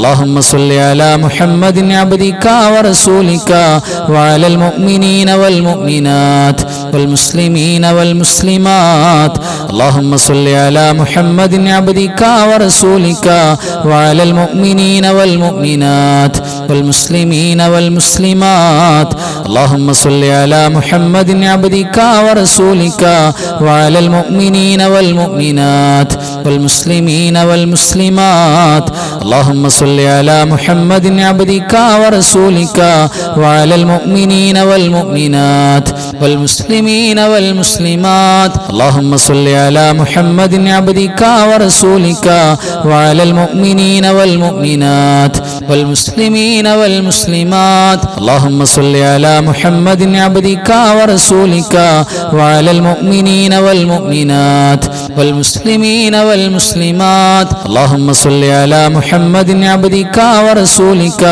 اللهم صل على محمد عبدك ورسولك وعلى المؤمنين والمؤمنات والمسلمين والمسلمات. اللهم صل على محمد عبدك ورسولك وعلى المؤمنين والمؤمنات والمسلمين والمسلمات. اللهم صل على محمد عبدك ورسولك وعلى المؤمنين والمؤمنات والمسلمين والمسلمات. اللهم صل على محمد عبدك ورسولك وعلى المؤمنين والمؤمنات والمسلمين والمسلمات. اللهم صل على محمد عبدك ورسولك وعلى المؤمنين والمؤمنات والمسلمين والمسلمات. اللهم صل على محمد عبدك ورسولك وعلى المؤمنين والمؤمنات والمسلمين والمسلمات. اللهم صل على محمد عبدك ورسولك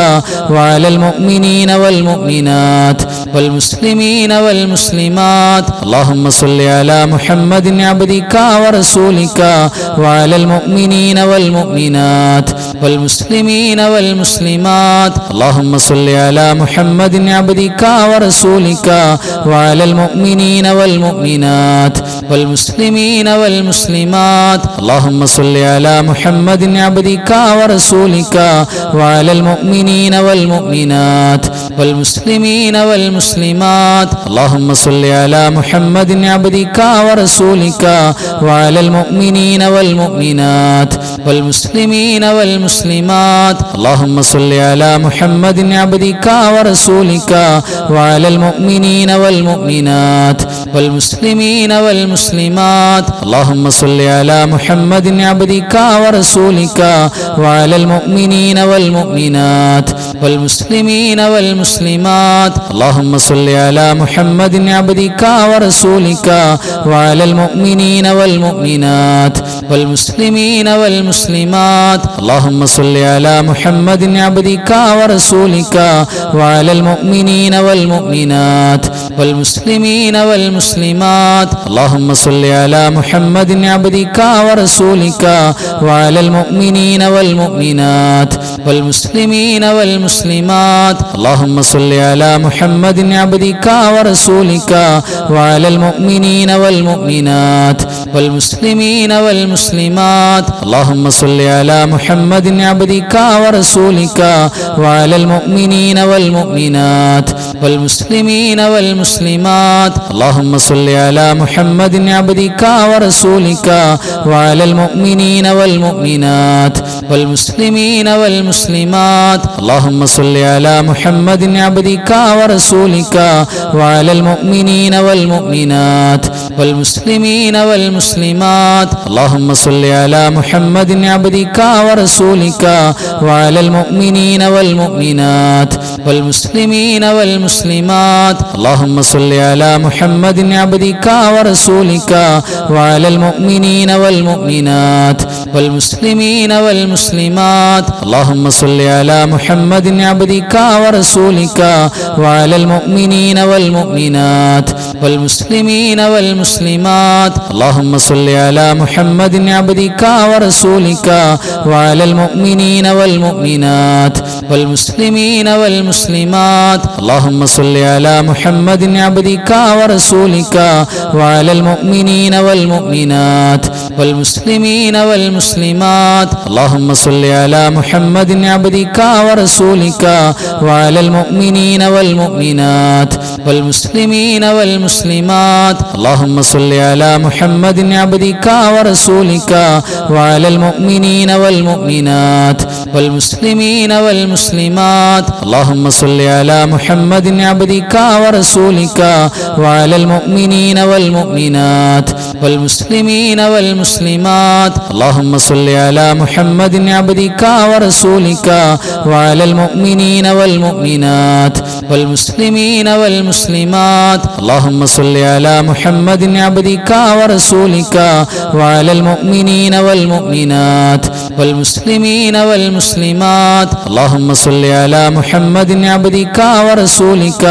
وعلى المؤمنين والمؤمنات والمسلمين والمسلمات. اللهم صل على محمد عبدك ورسولك وعلى المؤمنين والمؤمنات والمسلمين والمسلمات. اللهم صل على محمد عبدك ورسولك وعلى المؤمنين والمؤمنات والمسلمين والمسلمات. اللهم صل على محمد عبدك ورسولك وعلى المؤمنين والمؤمنات والمسلمين والمسلمات. اللهم صل على محمد عبدك ورسولك وعلى المؤمنين والمؤمنات والمسلمين والمسلمات. اللهم صل على محمد عبدك ورسولك وعلى المؤمنين والمؤمنات والمسلمين والمسلمات. اللهم صل على محمد عبدك ورسولك وعلى المؤمنين والمؤمنات والمسلمين والمسلمات. اللهم صل على محمد عبدك ورسولك وعلى المؤمنين والمؤمنات والمسلمين والمسلمات. اللهم صل على محمد عبدك ورسولك وعلى المؤمنين والمؤمنات والمسلمين والمسلمات. اللهم صل على محمد عبدك ورسولك وعلى المؤمنين والمؤمنات والمسلمين والمسلمات. اللهم صل على محمد عبدك ورسولك وعلى المؤمنين والمؤمنات والمسلمين والمسلمات. اللهم صل على محمد عبدك ورسولك وعلى المؤمنين والمؤمنات والمسلمين والمسلمات. اللهم صل على محمد عبدك ورسولك وعلى المؤمنين والمؤمنات والمسلمين والمسلمات. اللهم صل على محمد عبدك ورسولك وعلى المؤمنين والمؤمنات والمسلمين والمسلمات. اللهم صل على محمد عبدك ورسولك وعلى المؤمنين والمؤمنات والمسلمين والمسلمات. اللهم صل على محمد عبدك ورسولك وعلى المؤمنين والمؤمنات والمسلمين والمسلمات. اللهم صل على محمد عبدك ورسولك وعلى المؤمنين والمؤمنات والمسلمين والمسلمات. اللهم صل على محمد عبدك ورسولك وعلى المؤمنين والمؤمنات والمسلمين والمسلمات. اللهم صل على محمد عبدك ورسولك وعلى المؤمنين والمؤمنات والمسلمين والمسلمات. اللهم صل على محمد عبدك ورسولك وعلى المؤمنين والمؤمنات والمسلمين والمسلمات. اللهم صل على محمد عبدك ورسولك وعلى المؤمنين والمؤمنات والمسلمين والمسلمات. اللهم صل على محمد عبدك ورسولك وعلى المؤمنين والمؤمنات والمسلمين والمسلمات. اللهم صل على محمد عبدك ورسولك وعلى المؤمنين والمؤمنات والمسلمين والمسلمات. اللهم صل على محمد عبدك ورسولك وعلى المؤمنين والمؤمنات والمسلمين والمسلمات اللهم صل على محمد عبدك ورسولك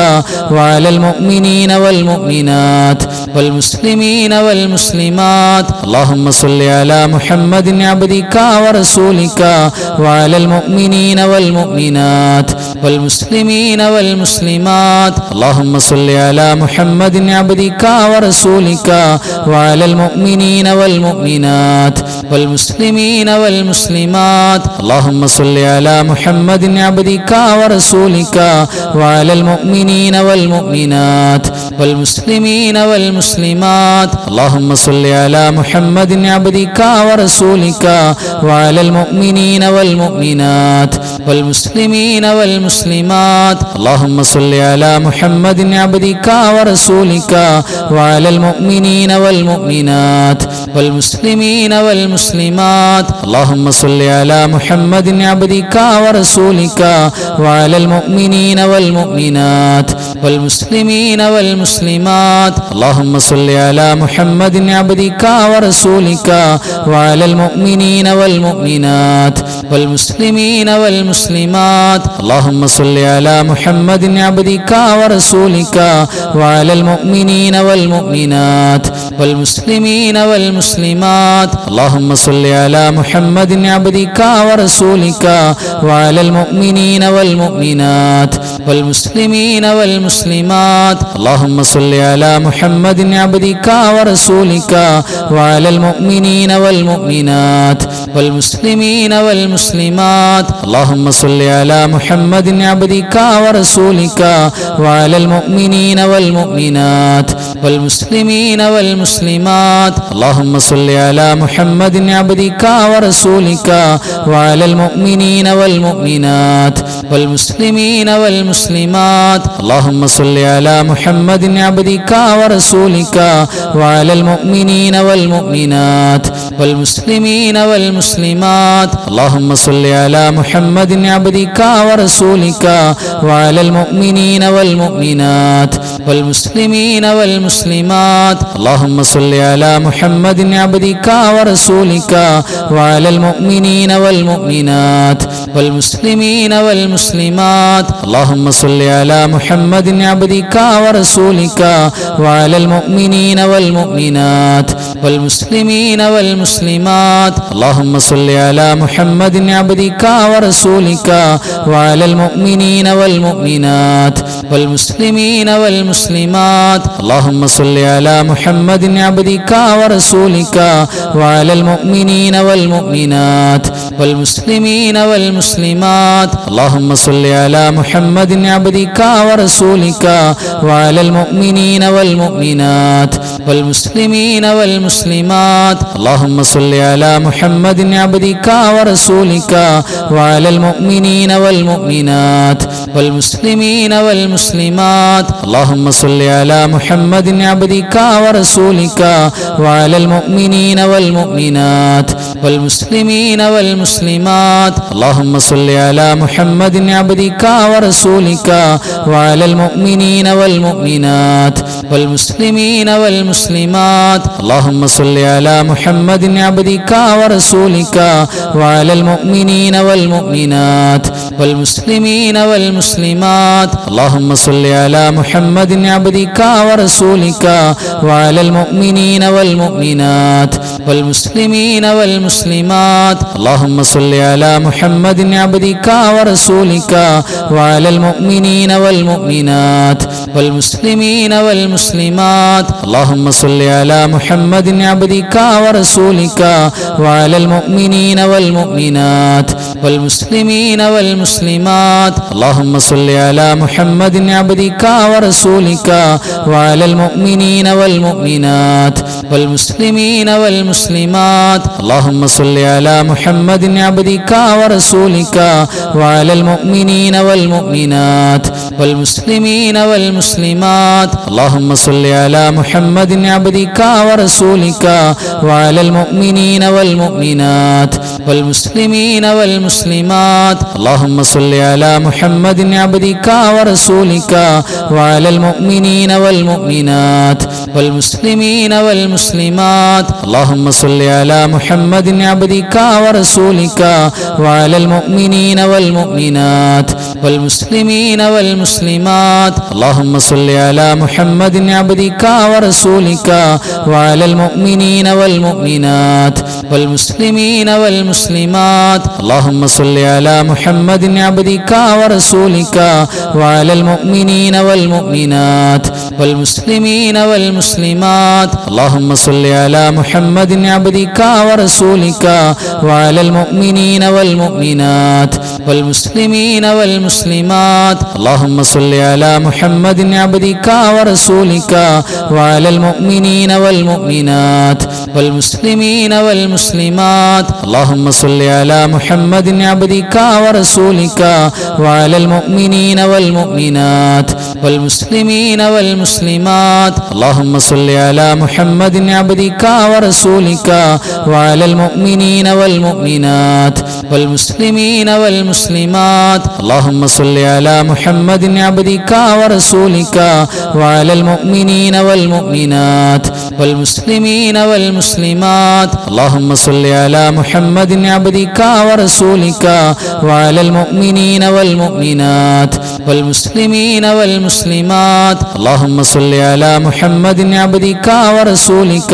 وعلى المؤمنين والمؤمنات والمسلمين والمسلمات اللهم صل على محمد عبدك ورسولك وعلى المؤمنين والمؤمنات والمسلمين والمسلمات اللهم صل على محمد عبدك ورسولك وعلى المؤمنين والمؤمنات والمسلمين والمسلمات اللهم صل على محمد عبدك ورسولك وعلى المؤمنين والمؤمنات والمسلمين والمسلمات اللهم صل على محمد عبدك ورسولك وعلى المؤمنين والمؤمنات والمسلمين والمسلمات اللهم صل على محمد عبدك ورسولك وعلى المؤمنين والمؤمنات والمسلمين والمسلمات اللهم صل على محمد عبدك ورسولك وعلى المؤمنين والمؤمنات والمسلمين والمسلمات اللهم صل على محمد عبدك ورسولك وعلى المؤمنين والمؤمنات والمسلمين والمسلمات اللهم صل على محمد عبدك ورسولك وعلى المؤمنين والمؤمنات والمسلمين والمسلمات اللهم صل على محمد عبدك ورسولك وعلى المؤمنين والمؤمنات والمسلمين والمسلمات اللهم صل على محمد عبدك ورسولك وعلى المؤمنين والمؤمنات والمسلمين والمسلمات اللهم صل على محمد عبدك ورسولك وعلى المؤمنين والمؤمنات والمسلمين والمسلمات اللهم صل على محمد عبدك ورسولك وعلى المؤمنين والمؤمنات والمسلمين والمسلمات اللهم صل على محمد عبدك ورسولك وعلى المؤمنين والمؤمنات والمسلمين والمسلمات اللهم صل على محمد عبدك ورسولك وعلى المؤمنين والمؤمنات والمسلمين والمسلمات اللهم صل على محمد عبدك ورسولك وعلى المؤمنين والمؤمنات والمسلمين والمسلمات اللهم صل على محمد عبدك ورسولك وعلى المؤمنين والمؤمنات والمسلمين والمسلمات اللهم صل على محمد عبدك ورسولك وعلى المؤمنين والمؤمنات والمسلمين والمسلمات اللهم صل على محمد عبدك ورسولك وعلى المؤمنين والمؤمنات والمسلمين والمسلمات اللهم صل على محمد عبدك ورسولك وعلى المؤمنين والمؤمنات والمسلمين والمسلمات اللهم صل على محمد عبدك ورسولك وعلى المؤمنين والمؤمنات والمسلمين والمسلمات اللهم صل على محمد عبدك ورسولك وعلى المؤمنين والمؤمنات والمسلمين والمسلمات اللهم صل على محمد عبدك ورسولك وعلى المؤمنين والمؤمنات والمسلمين والمسلمات اللهم صل على محمد عبدك ورسولك وعلى المؤمنين والمؤمنات والمسلمين والمسلمات اللهم صل على محمد عبدك ورسولك وعلى المؤمنين والمؤمنات والمسلمين والمسلمات اللهم صل على محمد عبدك ورسولك وعلى المؤمنين والمؤمنات والمسلمين والمسلمات اللهم صل على محمد عبدك ورسولك وعلى المؤمنين والمؤمنات والمسلمين والمسلمات اللهم صل على محمد عبدك ورسولك وعلى المؤمنين والمؤمنات والمسلمين والمسلمات اللهم صل على محمد عبدك ورسولك وعلى المؤمنين والمؤمنات والمسلمين والمسلمات اللهم صل على محمد عبدك ورسولك وعلى المؤمنين والمؤمنات والمسلمين والمسلمات اللهم صل على محمد عبدك ورسولك وعلى المؤمنين والمؤمنات والمسلمين والمسلمات. اللهم صل على محمد عبدك ورسولك وعلى المؤمنين والمؤمنات والمسلمين والمسلمات. اللهم صل على محمد عبدك ورسولك وعلى المؤمنين والمؤمنات والمسلمين والمسلمات. اللهم صل على محمد عبدك ورسولك وعلى المؤمنين والمؤمنات والمسلمين والمسلمات. اللهم صل على محمد عبدك ورسولك وعلى المؤمنين والمؤمنات والمسلمين والمسلمات. اللهم صل على محمد عبدك ورسولك وعلى المؤمنين والمؤمنات والمسلمين والمسلمات. اللهم صل على محمد عبدك ورسولك وعلى المؤمنين والمؤمنات والمسلمين والمسلمات. اللهم صل على محمد عبدك ورسولك وعلى المؤمنين والمؤمنات والمسلمين والمسلمات. اللهم صل على محمد عبدك ورسولك وعلى المؤمنين والمؤمنات والمسلمين والمسلمات. اللهم صل على محمد عبدك ورسولك وعلى المؤمنين والمؤمنات والمسلمين والمسلمات. اللهم صل على محمد عبدك ورسولك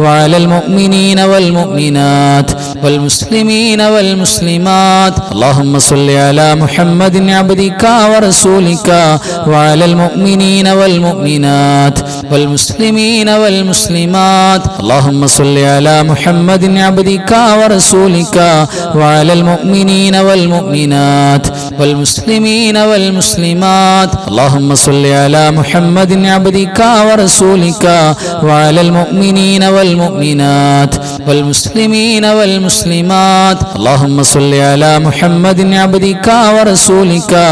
وعلى المؤمنين والمؤمنات والمسلمين والمسلمات. اللهم صل على محمد عبدك ورسولك وعلى المؤمنين والمؤمنات والمسلمين والمسلمات. اللهم صل على محمد عبدك ورسولك وعلى المؤمنين والمؤمنات والمسلمين والمسلمات. اللهم صل على محمد عبدك ورسولك وعلى المؤمنين والمؤمنات والمسلمين والمسلمات. اللهم صل على محمد عبدك ورسولك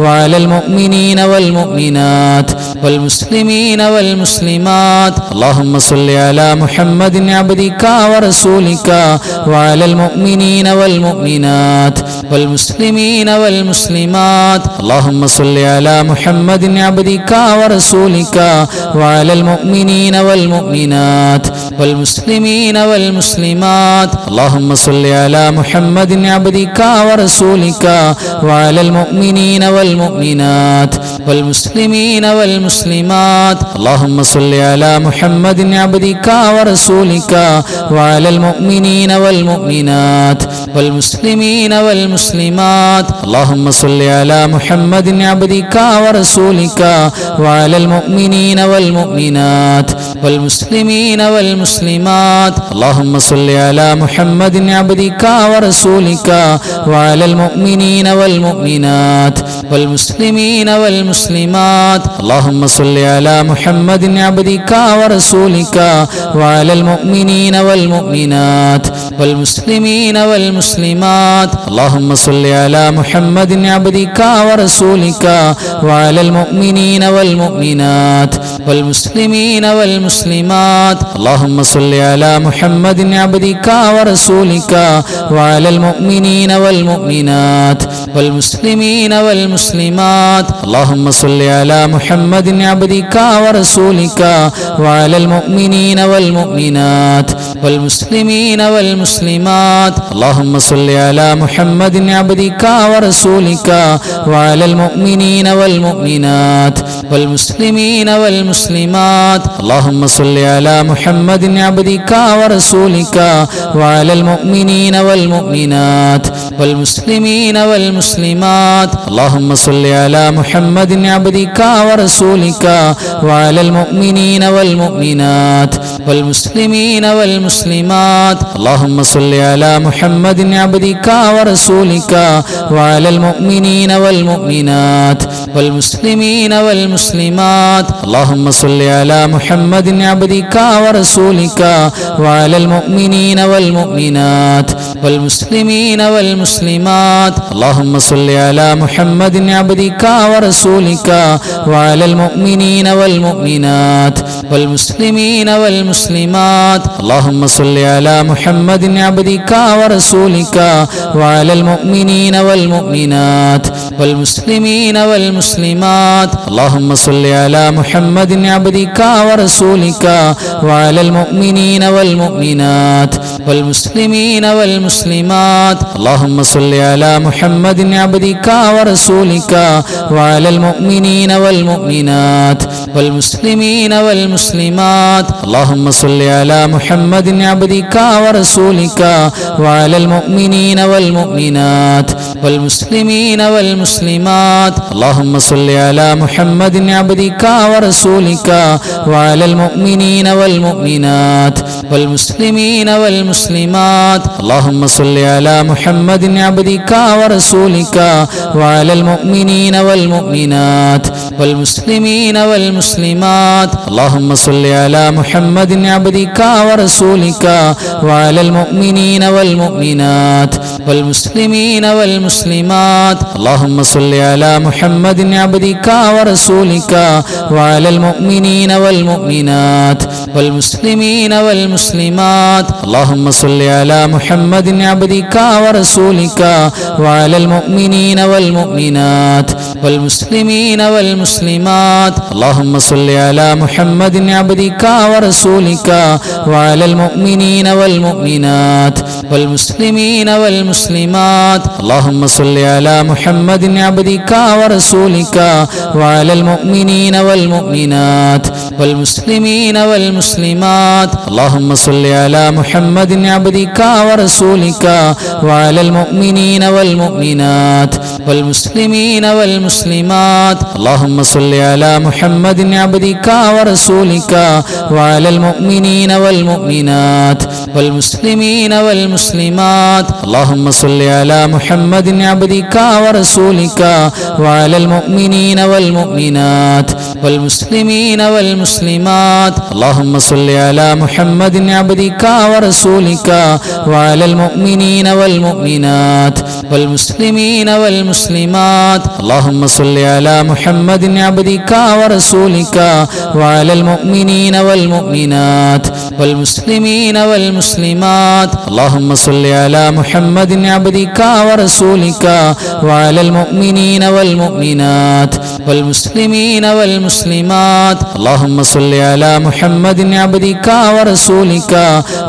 وعلى المؤمنين والمؤمنات والمسلمين والمسلمات. اللهم صل على محمد عبدك ورسولك وعلى المؤمنين والمؤمنات والمسلمين والمسلمات. اللهم صل على محمد عبدك ورسولك وعلى المؤمنين والمؤمنات والمسلمين والمسلمات. اللهم صل على محمد عبدك ورسولك وعلى المؤمنين والمؤمنات والمسلمين والمسلمات. اللهم صل على محمد عبدك ورسولك وعلى المؤمنين والمؤمنات والمسلمين والمسلمات. اللهم صل على محمد عبدك ورسولك وعلى المؤمنين والمؤمنات والمسلمين والمسلمات. اللهم صل على محمد عبدك ورسولك وعلى المؤمنين والمؤمنات والمسلمين والمسلمات. اللهم صل على محمد عبدك ورسولك وعلى المؤمنين والمؤمنات والمسلمين والمسلمات. اللهم صل على محمد عبدك ورسولك وعلى المؤمنين والمؤمنات والمسلمين والمسلمات. اللهم صل على محمد عبدك ورسولك وعلى المؤمنين والمؤمنات والمسلمين والمسلمات. اللهم صل على محمد عبدك ورسولك وعلى المؤمنين والمؤمنات والمسلمين والمسلمات. اللهم صل على محمد عبدك ورسولك وعلى المؤمنين والمؤمنات والمسلمين والمسلمات. اللهم صل على محمد عبدك ورسولك وعلى المؤمنين والمؤمنات والمسلمين والمسلمات. اللهم صل على محمد عبدك ورسولك وعلى المؤمنين والمؤمنات والمسلمين والمسلمات. اللهم صل على محمد عبدك ورسولك وعلى المؤمنين والمؤمنات والمسلمين والمسلمات. اللهم صل على محمد عبدك ورسولك وعلى المؤمنين والمؤمنات والمسلمين والمسلمات اللهم صل على محمد عبدك ورسولك وعلى المؤمنين والمؤمنات والمسلمين والمسلمات اللهم صل على محمد عبدك ورسولك وعلى المؤمنين والمؤمنات والمسلمين والمسلمات اللهم صل على محمد عبدك ورسولك وعلى المؤمنين والمؤمنات والمسلمين والمسلمات اللهم صل على محمد عبدك ورسولك وعلى المؤمنين والمؤمنات والمسلمين والمسلمات اللهم صل على محمد عبدك ورسولك وعلى المؤمنين والمؤمنات والمسلمين والمسلمات اللهم صل على محمد عبدك ورسولك وعلى المؤمنين والمؤمنات والمسلمين والمسلمات اللهم صل على محمد عبدك ورسولك وعلى المؤمنين والمؤمنات والمسلمين والمسلمات اللهم صل على محمد عبدك ورسولك وعلى المؤمنين والمؤمنات والمسلمين والمسلمات اللهم صل على محمد عبدك ورسولك وعلى المؤمنين والمؤمنات والمسلمين والمسلمات اللهم صل على محمد عبدك ورسولك وعلى المؤمنين والمؤمنات والمسلمين والمسلمات اللهم صل على محمد عبدك ورسولك وعلى المؤمنين والمؤمنات والمسلمين والمسلمات اللهم صل على محمد عبدك ورسولك وعلى المؤمنين والمؤمنات والمسلمين والمسلمات اللهم صل على محمد عبدك ورسولك وعلى المؤمنين والمؤمنات والمسلمين والمسلمات اللهم صل على محمد عبدك ورسولك وعلى المؤمنين والمؤمنات والمسلمين والمسلمات اللهم صل على محمد عبدك ورسولك وعلى المؤمنين والمؤمنات والمسلمين والمسلمات اللهم صل على محمد عبدك ورسولك وعلى المؤمنين والمؤمنات والمسلمين والمسلمات اللهم صل على محمد عبدك ورسولك وعلى المؤمنين والمؤمنات والمسلمين والمسلمات اللهم صل على محمد عبدك ورسولك وعلى المؤمنين والمؤمنات والمسلمين والمسلمات اللهم صل على محمد عبدك ورسولك وعلى المؤمنين والمؤمنات والمسلمين والمسلمات اللهم صل على محمد عبدك ورسولك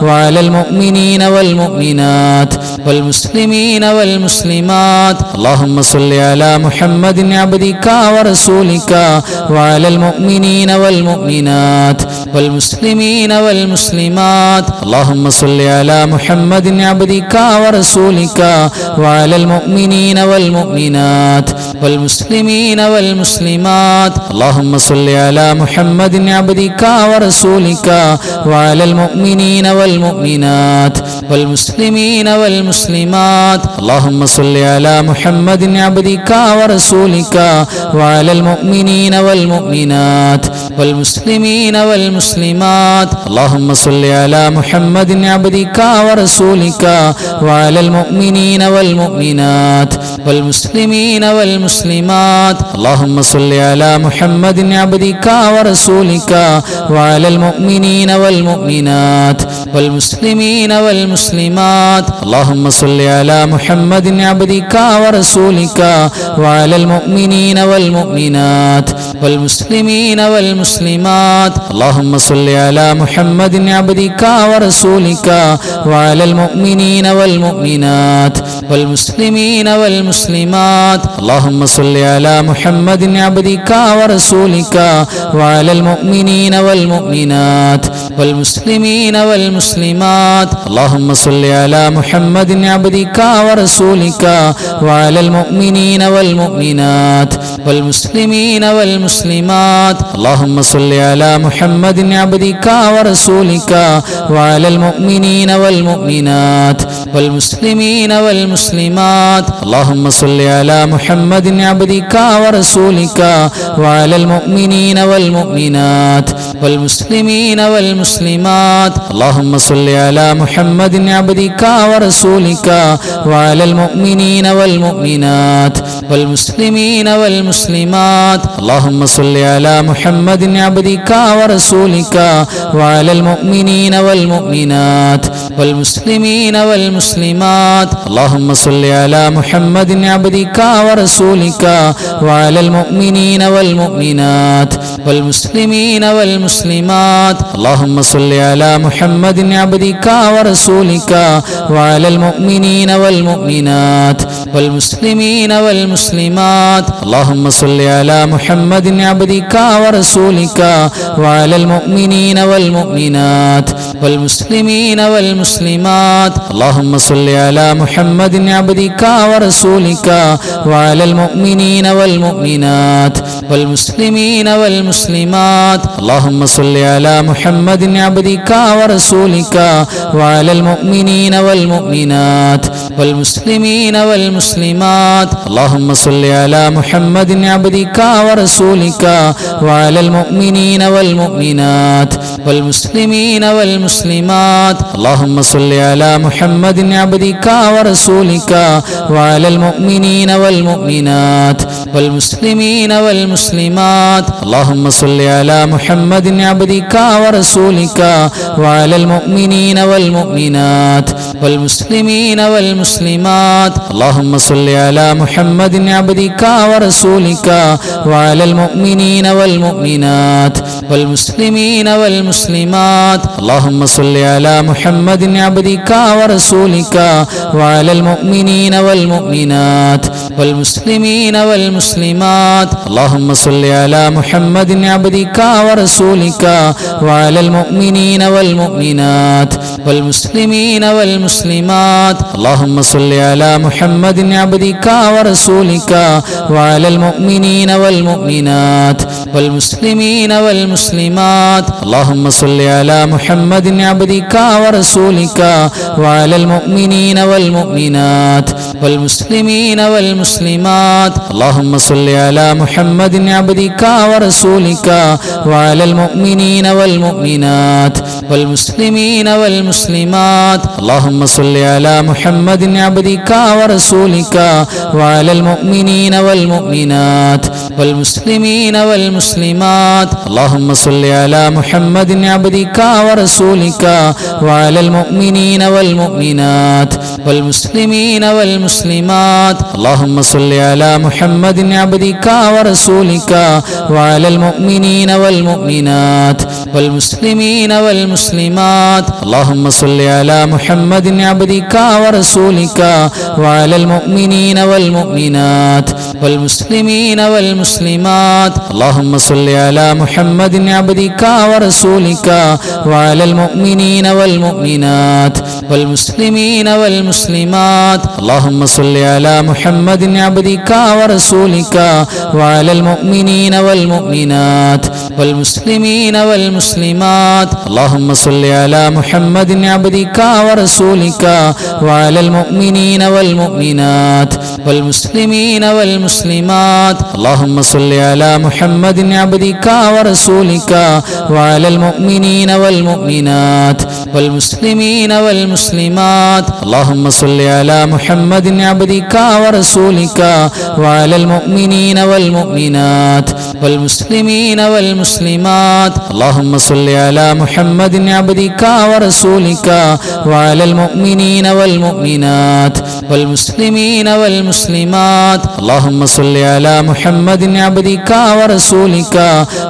وعلى المؤمنين والمؤمنات والمسلمين والمسلمات اللهم صل على محمد عبدك ورسولك وعلى المؤمنين والمؤمنات والمسلمين والمسلمات اللهم صل على محمد عبدك ورسولك وعلى المؤمنين والمؤمنات والمسلمين والمسلمات اللهم صل على محمد عبدك ورسولك وعلى المؤمنين والمؤمنات والمسلمين والمسلمات اللهم صل على محمد عبدك ورسولك وعلى المؤمنين والمؤمنات والمسلمين والمسلمات اللهم صل على محمد عبدك ورسولك وعلى المؤمنين والمؤمنات والمسلمين والمسلمات اللهم صل على محمد عبدك ورسولك وعلى المؤمنين والمؤمنات والمسلمين والمسلمات اللهم صل على محمد عبدك ورسولك وعلى المؤمنين والمؤمنات والمسلمين والمسلمات اللهم صل على محمد عبدك ورسولك وعلى المؤمنين والمؤمنات والمسلمين والمسلمات اللهم صل على محمد عبدك ورسولك وعلى المؤمنين والمؤمنات والمسلمين والمسلمات اللهم صل على محمد عبدك ورسولك وعلى المؤمنين والمؤمنات والمسلمين والمسلمات اللهم صل على محمد عبدك ورسولك وعلى المؤمنين والمؤمنات والمسلمين والمسلمات والمسلمات اللهم صل على محمد عبدك ورسولك وعلى المؤمنين والمؤمنات والمسلمين والمسلمات اللهم صل على محمد عبدك ورسولك وعلى المؤمنين والمؤمنات والمسلمين والمسلمات اللهم صل على محمد عبدك ورسولك وعلى المؤمنين والمؤمنات والمسلمين والمسلمات اللهم صل على محمد عبدك ورسولك وعلى المؤمنين والمؤمنات والمسلمين والمسلمات اللهم صل على محمد عبدك ورسولك وعلى المؤمنين والمؤمنات والمسلمين والمسلمات اللهم صل على محمد عبدك ورسولك وعلى المؤمنين والمؤمنات والمسلمين والمسلمات اللهم صل على محمد عبدك ورسولك وعلى المؤمنين والمؤمنات والمسلمين والمسلمات اللهم صل على محمد عبدك ورسولك وعلى المؤمنين والمؤمنات والمسلمين والمسلمات اللهم صل على محمد عبدك ورسولك وعلى المؤمنين والمؤمنات والمسلمين والمسلمات اللهم صل على محمد عبدك ورسولك وعلى المؤمنين والمؤمنات والمسلمين والمسلمات اللهم صل على محمد عبدك ورسولك وعلى المؤمنين والمؤمنات والمسلمين والمسلمات اللهم صل على محمد عبدك ورسولك وعلى المؤمنين والمؤمنات والمسلمين والمسلمات اللهم صل على محمد عبدك ورسولك وعلى المؤمنين والمؤمنات والمسلمين والمسلمات اللهم صل على محمد عبدك ورسولك وعلى المؤمنين والمؤمنات والمسلمين والمسلمات اللهم صل على محمد عبدك ورسولك وعلى المؤمنين والمؤمنات والمسلمين والمسلمات اللهم صل على محمد عبدك ورسولك وعلى المؤمنين والمؤمنات والمسلمين والمسلمات اللهم صل على محمد عبدك ورسولك وعلى المؤمنين والمؤمنات والمسلمين والمسلمات اللهم صل على محمد عبدك ورسولك وعلى المؤمنين والمؤمنات والمسلمين والمسلمات اللهم صل على محمد عبدك ورسولك وعلى المؤمنين والمؤمنات والمسلمين والمسلمات اللهم صل على محمد عبدك ورسولك وعلى المؤمنين والمؤمنات والمسلمين والمسلمات اللهم صل على محمد عبدك ورسولك وعلى المؤمنين والمؤمنات والمسلمين والمسلمات اللهم صل على محمد عبدك ورسولك وعلى المؤمنين والمؤمنات والمسلمين والمسلمات اللهم صل على محمد عبدك ورسولك وعلى المؤمنين والمؤمنات والمسلمين والمسلمات اللهم صل على محمد عبدك ورسولك وعلى المؤمنين والمؤمنات والمسلمين والمسلمات اللهم صل على محمد عبدك ورسولك وعلى المؤمنين والمؤمنات والمسلمين والمسلمات اللهم صل على محمد عبدك ورسولك وعلى المؤمنين والمؤمنات والمسلمين والمسلمات اللهم صل على محمد عبدك ورسولك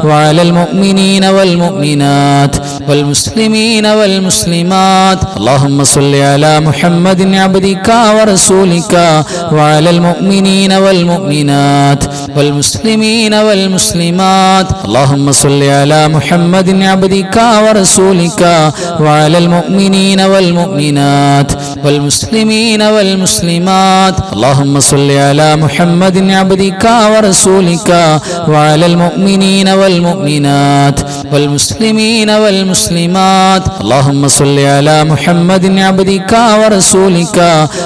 وعلى المؤمنين والمؤمنات والمسلمين والمسلمات اللهم صل على محمد عبدك ورسولك وعلى المؤمنين والمؤمنات والمسلمين والمسلمات اللهم صل على محمد عبدك ورسولك وعلى المؤمنين والمؤمنات والمسلمين والمسلمات. اللهم صل على محمد عبدك ورسولك وعلى المؤمنين والمؤمنات والمسلمين والمسلمات. اللهم صل على محمد عبدك ورسولك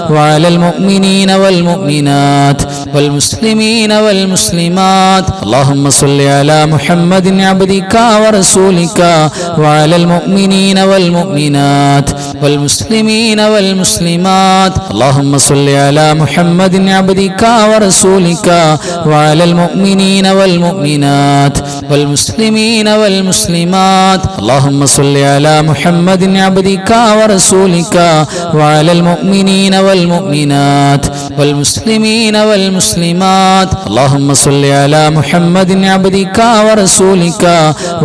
وعلى المؤمنين والمؤمنات والمسلمين والمسلمات. اللهم صل على محمد عبدك ورسولك وعلى المؤمنين والمؤمنات والمسلمين والمسلمات. اللهم صل على محمد عبدك ورسولك وعلى المؤمنين والمؤمنات والمسلمين والمسلمات. اللهم صل على محمد عبدك ورسولك وعلى المؤمنين والمؤمنات والمسلمين والمسلمات. اللهم صل على محمد عبدك ورسولك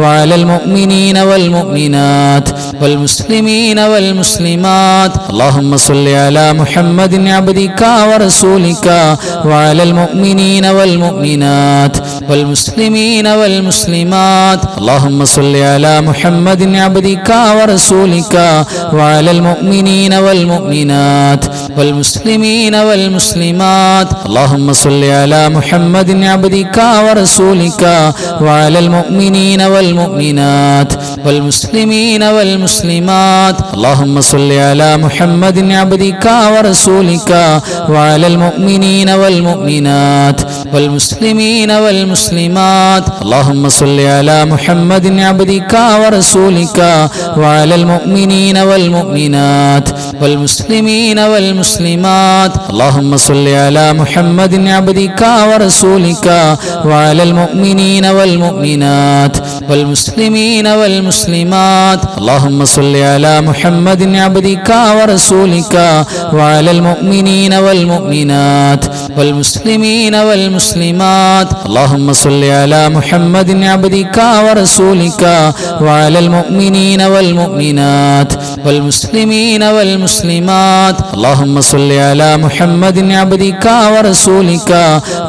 وعلى المؤمنين والمؤمنات والمسلمين والمسلمات. اللهم صل على محمد عبدك ورسولك وعلى المؤمنين والمؤمنات والمسلمين والمسلمات. اللهم صل على محمد عبدك ورسولك وعلى المؤمنين والمؤمنات والمسلمين والمسلمات. اللهم صل على محمد عبدك ورسولك وعلى المؤمنين والمؤمنات والمسلمين والمسلمات. اللهم صل على محمد عبدك ورسولك وعلى المؤمنين والمؤمنات والمسلمين والمسلمات. اللهم صل على محمد عبدك ورسولك وعلى المؤمنين والمؤمنات والمسلمين والمسلمات. اللهم صل على محمد عبدك ورسولك وعلى المؤمنين والمؤمنات والمسلمين والمسلمات. اللهم صل على محمد عبدك ورسولك وعلى المؤمنين والمؤمنات والمسلمين والمسلمات. اللهم صل على محمد عبدك ورسولك وعلى المؤمنين والمؤمنات والمسلمين والمسلمات. اللهم صل على محمد عبدك ورسولك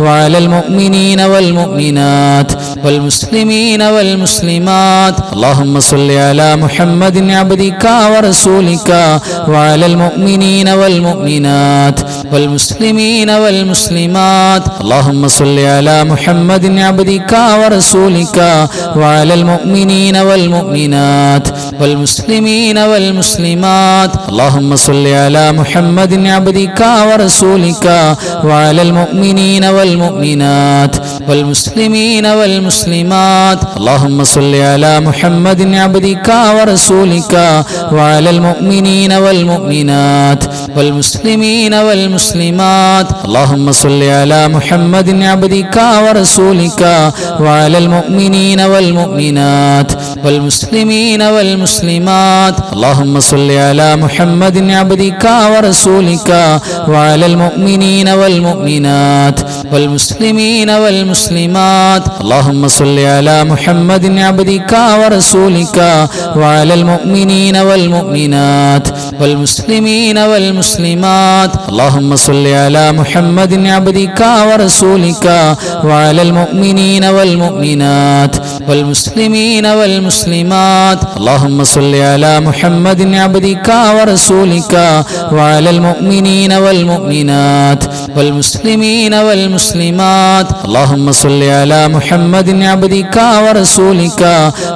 وعلى المؤمنين والمؤمنات والمسلمين والمسلمات. اللهم صل على محمد عبدك ورسولك وعلى المؤمنين والمؤمنات والمسلمين والمسلمات. اللهم صل على محمد عبدك ورسولك وعلى المؤمنين والمؤمنات والمسلمين والمسلمات. اللهم صل على محمد عبدك ورسولك وعلى المؤمنين والمؤمنات والمسلمين والمسلمات. اللهم صل على محمد عبدك ورسولك وعلى المؤمنين والمؤمنات والمسلمين والمسلمات. اللهم صل على محمد عبدك ورسولك وعلى المؤمنين والمؤمنات والمسلمين والمسلمات. اللهم صل على محمد عبدك ورسولك وعلى المؤمنين والمؤمنات والمسلمين والمسلمات. اللهم صل على محمد عبدك ورسولك وعلى المؤمنين والمؤمنات والمسلمين والمسلمات. اللهم صل على محمد عبدك ورسولك وعلى المؤمنين والمؤمنات والمسلمين والمسلمات. اللهم صل على محمد عبدك ورسولك وعلى المؤمنين والمؤمنات والمسلمين والمسلمات. اللهم صل على محمد عبدك ورسولك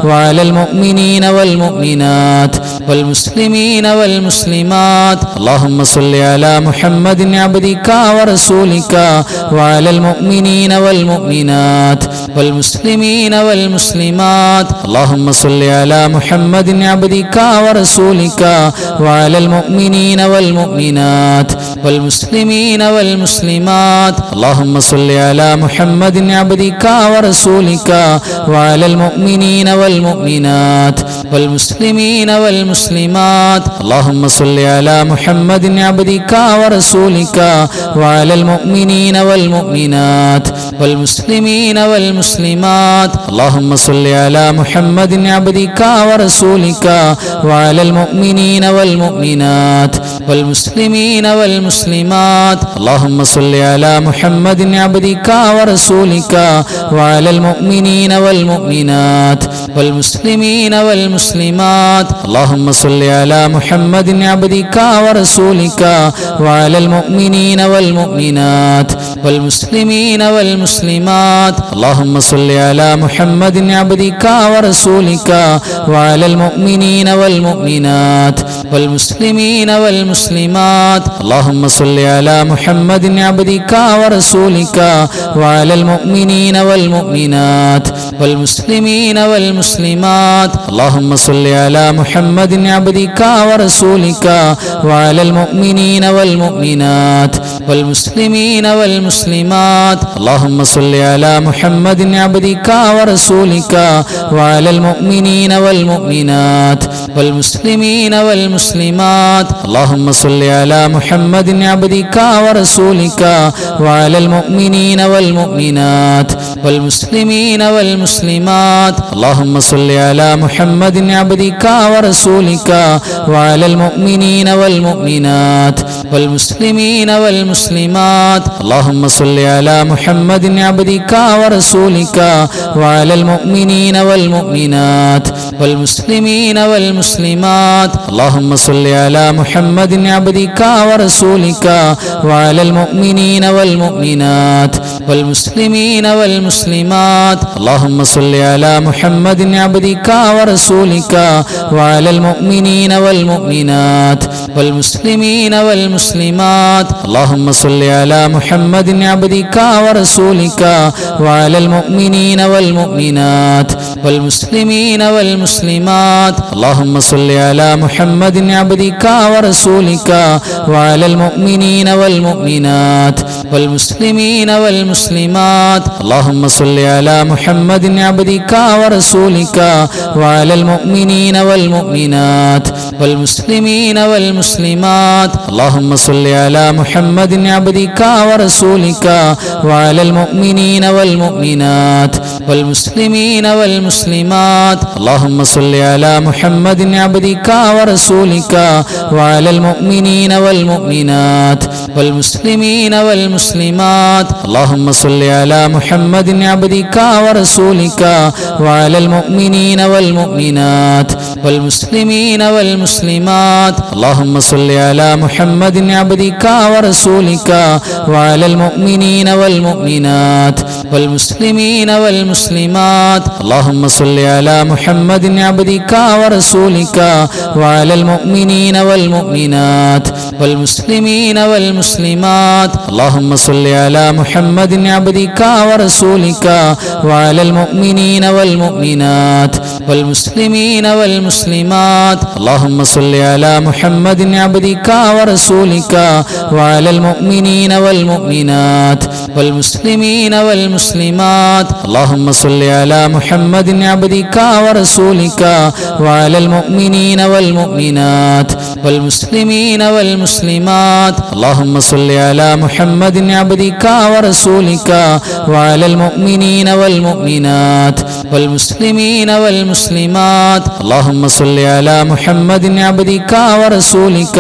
وعلى المؤمنين والمؤمنات والمسلمين والمسلمات. اللهم صل على محمد عبدك ورسولك وعلى المؤمنين والمؤمنات والمسلمين والمسلمات. اللهم صل على محمد عبدك ورسولك وعلى المؤمنين والمؤمنات والمسلمين والمسلمات. اللهم صل على محمد عبدك ورسولك وعلى المؤمنين والمؤمنات والمسلمين والمسلمات. اللهم صل على محمد عبدك ورسولك وعلى المؤمنين والمؤمنات والمسلمين والمسلمات. اللهم صل على محمد عبدك ورسولك وعلى المؤمنين والمؤمنات والمسلمين والمسلمات. اللهم صل على محمد عبدك ورسولك وعلى المؤمنين والمؤمنات والمسلمين والمسلمات. والمسلمات اللهم صل على محمد عبدك ورسولك وعلى المؤمنين والمؤمنات والمسلمين والمسلمات اللهم صل على محمد عبدك ورسولك وعلى المؤمنين والمؤمنات والمسلمين والمسلمات اللهم صل على محمد عبدك ورسولك وعلى المؤمنين والمؤمنات والمسلمين والمسلمات اللهم صل على محمد عبدك ورسولك وعلى المؤمنين والمؤمنات والمسلمين والمسلمات اللهم صل على محمد عبدك ورسولك وعلى المؤمنين والمؤمنات والمسلمين والمسلمات اللهم صل على محمد عبدك ورسولك وعلى المؤمنين والمؤمنات والمسلمين والمسلمات اللهم صل على محمد عبدك ورسولك وعلى المؤمنين والمؤمنات والمسلمين والمسلمات اللهم صل على محمد عبدك ورسولك وعلى المؤمنين والمؤمنات والمسلمين والمسلمات اللهم صل على محمد عبدك ورسولك وعلى المؤمنين والمؤمنات والمسلمين والمسلمات اللهم صل على محمد عبدك ورسولك وعلى المؤمنين والمؤمنات والمسلمين والمسلمات اللهم صل على محمد عبدك ورسولك وعلى المؤمنين والمؤمنات والمسلمين والمسلمات اللهم صل على محمد عبدك ورسولك وعلى المؤمنين والمؤمنات والمسلمين والمسلمات اللهم صل على محمد عبدك ورسولك وعلى المؤمنين والمؤمنات والمسلمين والمسلمات اللهم صل على محمد عبدك ورسولك وعلى المؤمنين والمؤمنات والمسلمين والمسلمات اللهم صل على محمد عبدك ورسولك وعلى المؤمنين والمؤمنات والمسلمين والمسلمات اللهم صل على محمد عبدك ورسولك وعلى المؤمنين والمؤمنات والمسلمين والمسلمات اللهم صل على محمد عبدك ورسولك وعلى المؤمنين والمؤمنات والمسلمين والمسلمات اللهم صل على محمد عبدك ورسولك وعلى المؤمنين والمؤمنات والمسلمين والمسلمات اللهم صل على محمد عبدك ورسولك وعلى المؤمنين والمؤمنات والمسلمين والمسلمات اللهم صل على محمد عبدك ورسولك وعلى المؤمنين والمؤمنات والمسلمين والمسلمات اللهم صل على محمد عبدك ورسولك وعلى المؤمنين والمؤمنات والمسلمين والمسلمات اللهم صل على محمد عبدك ورسولك وعلى المؤمنين والمؤمنات والمسلمين والمسلمات اللهم صل على محمد عبدك ورسولك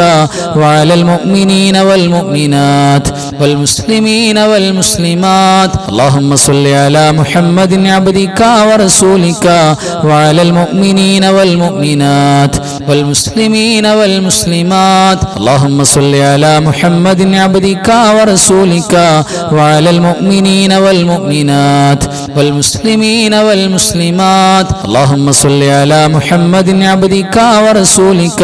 وعلى المؤمنين والمؤمنات والمسلمين والمسلمات اللهم صل على محمد عبدك ورسولك وعلى المؤمنين والمؤمنات والمسلمين والمسلمات اللهم صل على محمد عبدك ورسولك وعلى المؤمنين والمؤمنات والمسلمين والمسلمات اللهم صل على محمد عبدك ورسولك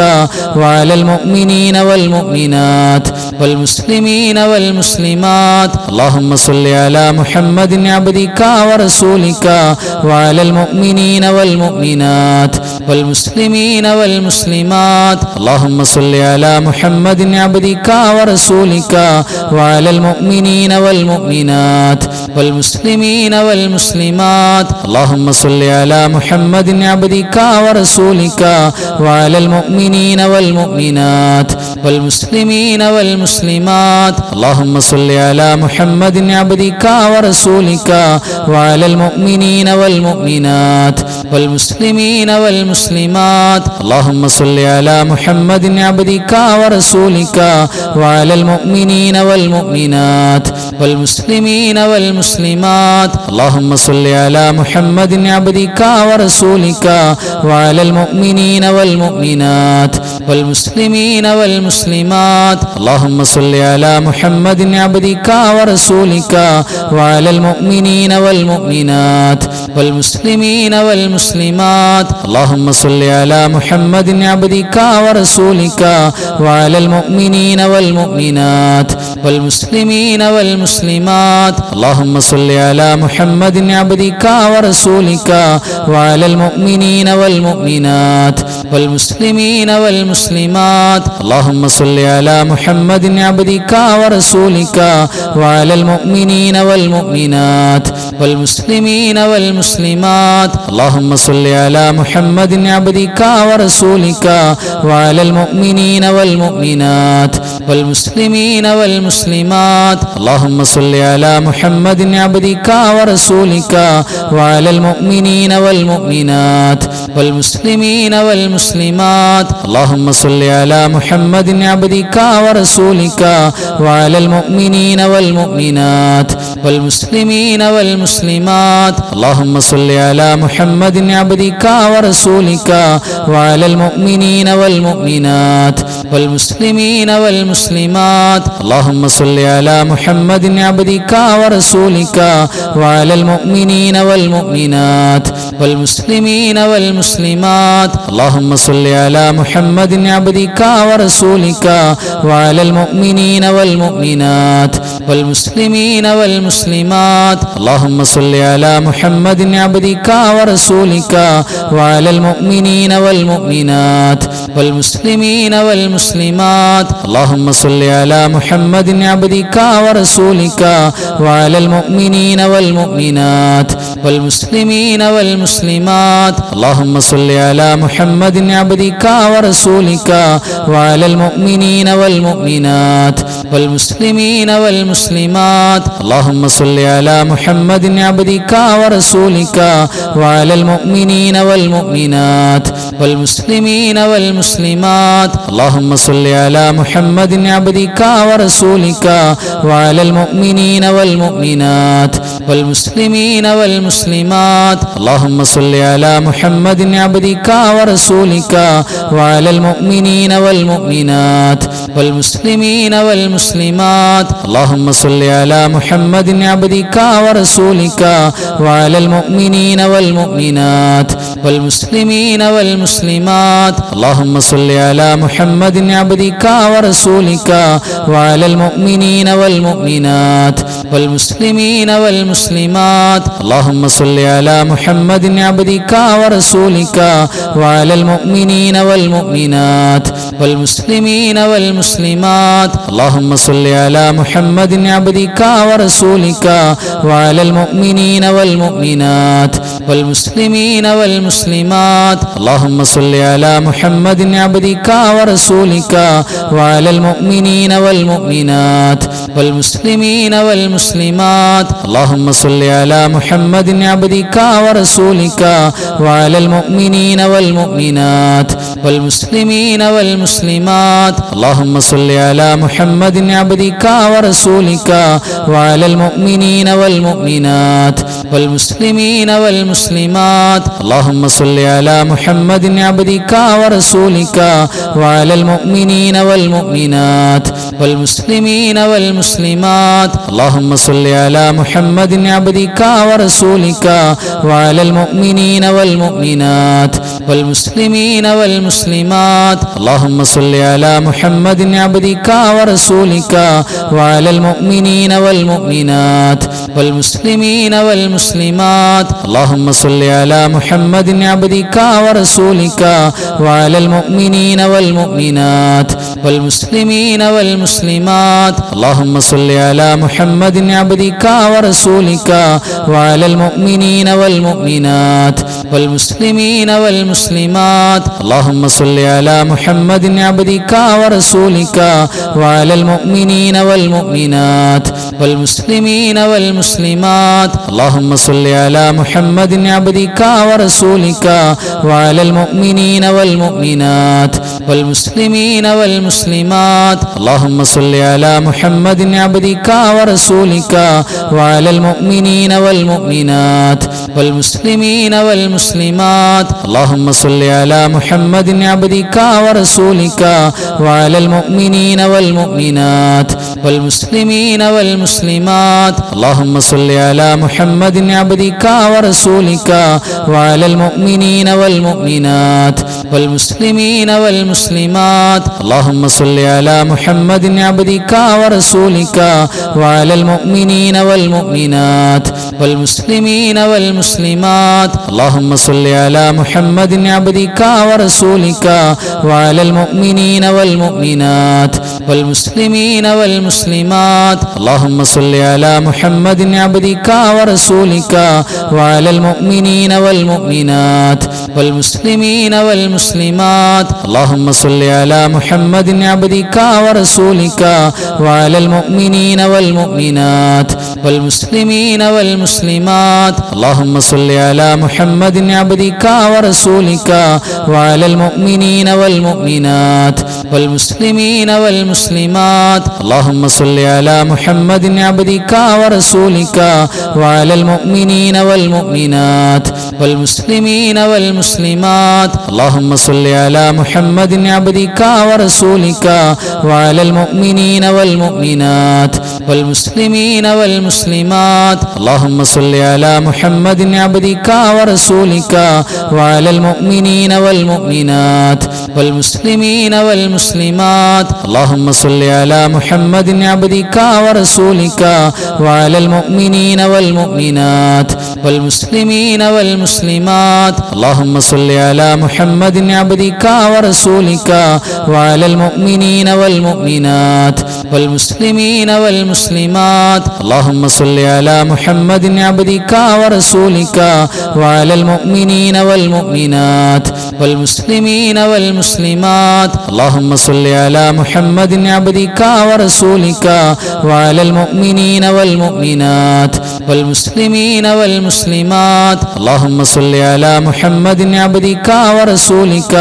وعلى المؤمنين والمؤمنات والمسلمين والمسلمات اللهم صل على محمد عبدك ورسولك وعلى المؤمنين والمؤمنات والمسلمين والمسلمات اللهم صل على محمد عبدك ورسولك وعلى المؤمنين والمؤمنات والمسلمين والمسلمات اللهم صل على محمد عبدك ورسولك وعلى المؤمنين والمؤمنات والمسلمين والمسلمات. اللهم صل على محمد عبدك ورسولك وعلى المؤمنين والمؤمنات والمسلمين والمسلمات. اللهم صل على محمد عبدك ورسولك وعلى المؤمنين والمؤمنات والمسلمين والمسلمات. اللهم صل على محمد عبدك ورسولك وعلى المؤمنين والمؤمنات والمسلمين والمسلمات. اللهم صل على محمد عبدك ورسولك وعلى المؤمنين والمؤمنات والمسلمين والمسلمات. اللهم صل على محمد عبدك ورسولك وعلى المؤمنين والمؤمنات والمسلمين والمسلمات. اللهم صل على محمد عبدك ورسولك وعلى المؤمنين والمؤمنات والمسلمين والمسلمات. اللهم صل على محمد عبدك ورسولك وعلى المؤمنين والمؤمنات والمسلمين والمسلمات. اللهم صل على محمد عبدك ورسولك وعلى المؤمنين والمؤمنات والمسلمين والمسلمات. اللهم صل على محمد عبدك ورسولك وعلى المؤمنين والمؤمنات والمسلمين والمسلمات. اللهم صل على محمد عبدك ورسولك وعلى المؤمنين والمؤمنات والمسلمين والمسلمات. اللهم صل على محمد عبدك ورسولك وعلى المؤمنين والمؤمنات والمسلمين والمسلمات. اللهم صل على محمد عبدك ورسولك وعلى المؤمنين والمؤمنات والمسلمين والمسلمات. اللهم صل على محمد عبدك ورسولك وعلى المؤمنين والمؤمنات والمسلمين والمسلمات. اللهم صل على محمد عبدك ورسولك وعلى المؤمنين والمؤمنات والمسلمين والمسلمات. اللهم صل على محمد عبدك ورسولك وعلى المؤمنين والمؤمنات والمسلمين والمسلمات. اللهم صل على محمد عبدك ورسولك وعلى المؤمنين والمؤمنات والمسلمين والمسلمات. اللهم صل على محمد عبدك ورسولك وعلى المؤمنين والمؤمنات والمسلمين والمسلمات. اللهم صل على محمد عبدك ورسولك وعلى المؤمنين والمؤمنات والمسلمين والمسلمات. اللهم صل على محمد عبدك ورسولك وعلى المؤمنين والمؤمنات والمسلمين والمسلمات. اللهم صل على محمد عبدك ورسولك وعلى المؤمنين والمؤمنات والمسلمين والمسلمات. اللهم صل على محمد عبدك ورسولك وعلى المؤمنين والمؤمنات والمسلمين والمسلمات. اللهم صل على محمد عبدك ورسولك وعلى المؤمنين والمؤمنات والمسلمين والمسلمات. اللهم صل على محمد عبدك ورسولك وعلى المؤمنين والمؤمنات والمسلمين والمسلمات. اللهم صل على محمد عبدك ورسولك وعلى المؤمنين والمؤمنات والمسلمين والمسلمات. اللهم صل على محمد عبدك ورسولك وعلى المؤمنين والمؤمنات والمسلمين والمسلمات. اللهم صل على محمد عبدك ورسولك وعلى المؤمنين والمؤمنات والمسلمين والمسلمات. اللهم صل على محمد عبدك ورسولك وعلى المؤمنين والمؤمنات والمسلمين والمسلمات. اللهم صل على محمد عبدك ورسولك وعلى المؤمنين والمؤمنات والمسلمين والمسلمات. اللهم صل على محمد عبدك ورسولك وعلى المؤمنين والمؤمنات والمسلمين والمسلمات. اللهم صل على محمد عبدك ورسولك وعلى المؤمنين والمؤمنات والمسلمين والمسلمات. اللهم صل على محمد عبدك ورسولك وعلى المؤمنين والمؤمنات والمسلمين والمسلمات. والمسلمات اللهم صل على محمد عبدك ورسولك وعلى المؤمنين والمؤمنات والمسلمين والمسلمات اللهم صل على محمد عبدك ورسولك وعلى المؤمنين والمؤمنات والمسلمين والمسلمات اللهم صل على محمد عبدك ورسولك وعلى المؤمنين والمؤمنات والمسلمين والمسلمات اللهم صل على محمد عبدك ورسولك وعلى المؤمنين والمؤمنات والمسلمين والمسلمات اللهم صل على محمد عبدك ورسولك وعلى المؤمنين والمؤمنات والمسلمين والمسلمات اللهم صل على محمد عبدك ورسولك وعلى المؤمنين والمؤمنات والمسلمين والمسلمات اللهم صل على محمد عبدك ورسولك وعلى المؤمنين والمؤمنات والمسلمين والمسلمات اللهم صل على محمد عبدك ورسولك وعلى المؤمنين والمؤمنات والمسلمين والمسلمات اللهم صل على محمد عبدك ورسولك وعلى المؤمنين والمؤمنات والمسلمين والمسلمات اللهم صل على محمد عبدك ورسولك وعلى المؤمنين والمؤمنات والمسلمين والمسلمات اللهم صل على محمد عبدك ورسولك وعلى المؤمنين والمؤمنات والمسلمين والمسلمات اللهم صل على محمد عبدك ورسولك وعلى المؤمنين والمؤمنات والمسلمين والمسلمات اللهم صل على محمد عبدك ورسولك وعلى المؤمنين والمؤمنات والمسلمين والمسلمات اللهم صل على محمد عبدك ورسولك وعلى المؤمنين والمؤمنات والمسلمين والمسلمات اللهم صل على محمد عبدك ورسولك وعلى المؤمنين والمؤمنات والمسلمين والمسلمات اللهم صل على محمد عبدك ورسولك وعلى المؤمنين والمؤمنات والمسلمين والمسلمات اللهم صل على محمد عبدك ورسولك وعلى المؤمنين والمؤمنات والمسلمين والمسلمات اللهم صل على محمد عبدك ورسولك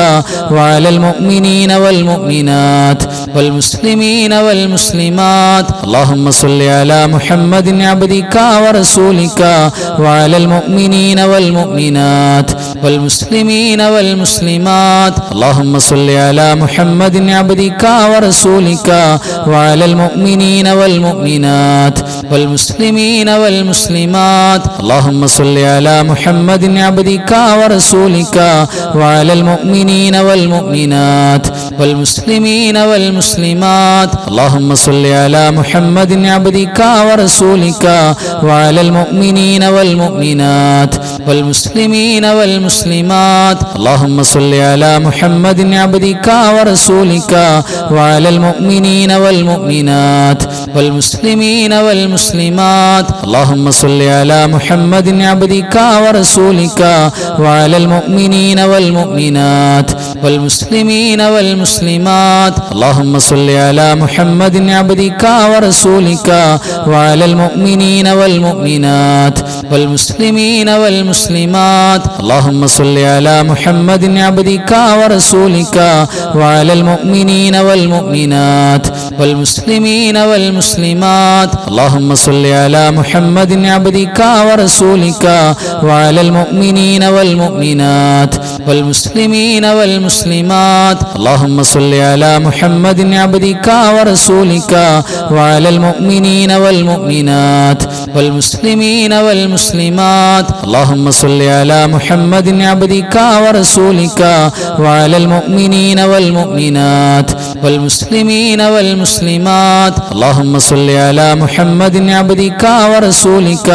وعلى المؤمنين والمؤمنات والمسلمين والمسلمات اللهم صل على محمد عبدك ورسولك وعلى المؤمنين والمؤمنات والمسلمين والمسلمات اللهم صل على محمد عبدك ورسولك وعلى المؤمنين والمؤمنات والمسلمين والمسلمات اللهم صل على محمد عبدك ورسولك وعلى المؤمنين والمؤمنات والمسلمين والمسلمات اللهم صل على محمد عبدك ورسولك وعلى المؤمنين والمؤمنات والمسلمين والمسلمات اللهم صل على محمد عبدك ورسولك وعلى المؤمنين والمؤمنات والمسلمين والمسلمات اللهم صل على محمد عبدك ورسولك وعلى المؤمنين والمؤمنات والمسلمين والمسلمات اللهم صل على محمد عبدك ورسولك وعلى المؤمنين والمؤمنات والمسلمين والمسلمات اللهم صل على محمد عبدك ورسولك وعلى المؤمنين والمؤمنات والمسلمين والمسلمات اللهم صل على محمد عبدك ورسولك وعلى المؤمنين والمؤمنات والمسلمين والمسلمات اللهم صل على محمد عبدك ورسولك وعلى المؤمنين والمؤمنات والمسلمين والمسلمات اللهم صل على محمد عبدك ورسولك وعلى المؤمنين والمؤمنات والمسلمين والمسلمات. اللهم صل على محمد عبدك ورسولك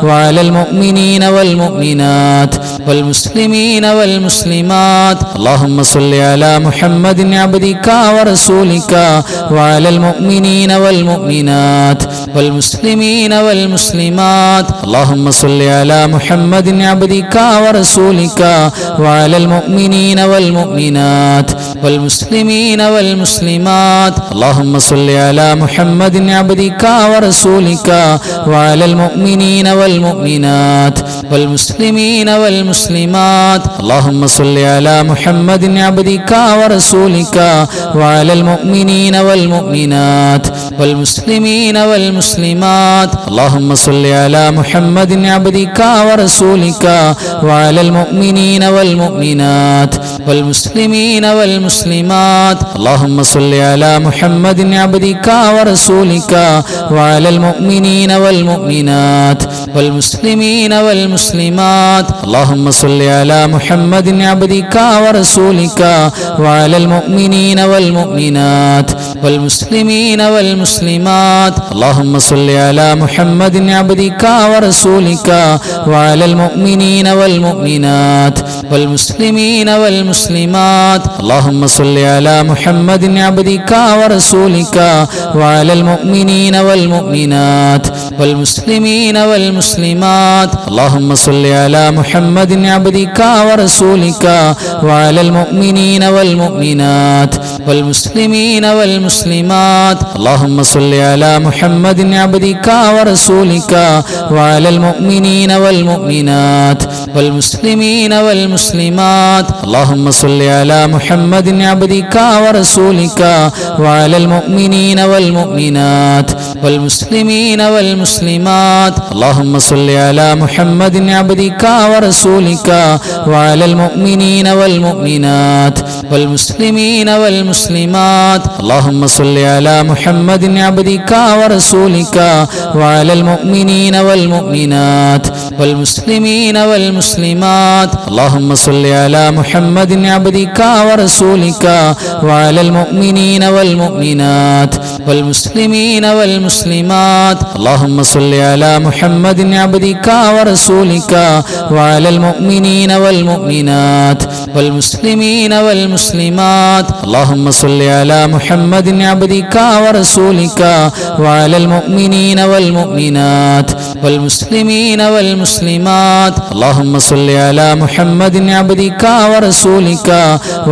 وعلى المؤمنين والمؤمنات والمسلمين والمسلمات. اللهم صل على محمد عبدك ورسولك وعلى المؤمنين والمؤمنات والمسلمين والمسلمات. اللهم صل على محمد عبدك ورسولك وعلى المؤمنين والمؤمنات والمسلمين والمسلمات. اللهم صل على محمد عبدك ورسولك وعلى المؤمنين والمؤمنات والمسلمين والمسلمات. اللهم صل على محمد عبدك ورسولك وعلى المؤمنين والمؤمنات والمسلمين والمسلمات. اللهم صل على محمد عبدك ورسولك وعلى المؤمنين والمؤمنات والمسلمين والمسلمات. اللهم صل على محمد عبدك ورسولك وعلى المؤمنين والمؤمنات والمسلمين والمسلمات. اللهم صل على محمد عبدك ورسولك وعلى المؤمنين والمؤمنات والمسلمين والمسلمات. اللهم صل على محمد عبدك ورسولك وعلى المؤمنين والمؤمنات والمسلمين والمسلمات. اللهم صل على محمد عبدك ورسولك وعلى المؤمنين والمؤمنات والمسلمين والمسلمات. اللهم صل على محمد عبدك ورسولك وعلى المؤمنين والمؤمنات والمسلمين والمسلمات. اللهم صل على محمد عبدك ورسولك وعلى المؤمنين والمؤمنات والمسلمين والمسلمات. اللهم صل على محمد عبدك ورسولك وعلى المؤمنين والمؤمنات والمسلمين والمسلمات. اللهم صل على محمد عبدك ورسولك وعلى المؤمنين والمؤمنات والمسلمين والمسلمات. اللهم صل على محمد عبدك ورسولك وعلى المؤمنين والمؤمنات والمسلمين والمسلمات. اللهم صل على محمد عبدك ورسولك وعلى المؤمنين والمؤمنات والمسلمين والمسلمات. اللهم صل على محمد عبدك ورسولك وعلى المؤمنين والمؤمنات والمسلمين والمسلمات. اللهم صل على محمد عبدك ورسولك وعلى المؤمنين والمؤمنات والمسلمين والمسلمات. اللهم صل على محمد عبدك ورسولك